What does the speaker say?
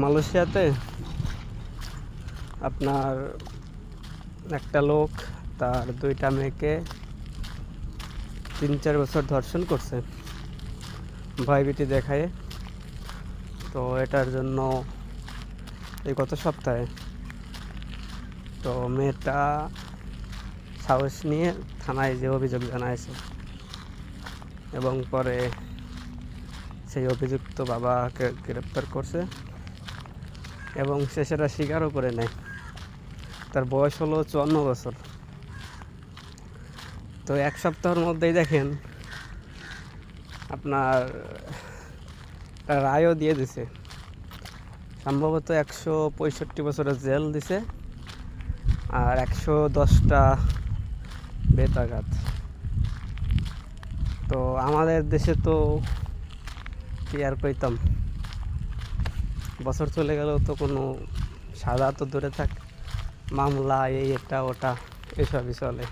মালয়েশিয়াতে আপনার একটা লোক তার 2টা মেয়েকে 3-4 বছর ধর্ষণ করছে ভয়ভীতি দেখায়। তো এটার জন্য এই গত সপ্তাহে তো মেয়েটা সাহস নিয়ে থানায় যে অভিযোগ জানাইছে এবং পরে সেই অভিযুক্ত বাবাকে গ্রেপ্তার করছে এবং সে সেটা স্বীকারও করে নেয়। তার বয়স হলো 54 বছর। তো 1 সপ্তাহের মধ্যেই দেখেন আপনার রায়ও দিয়ে দিছে, সম্ভবত 165 বছরের জেল দিছে আর 110টা বেতাঘাত। তো আমাদের দেশে তো কি আর কইতাম, বছর চলে গেলেও তো কোনো সাজা তো দূরে থাক, মামলা এই এটা ওটা এসবই চলে।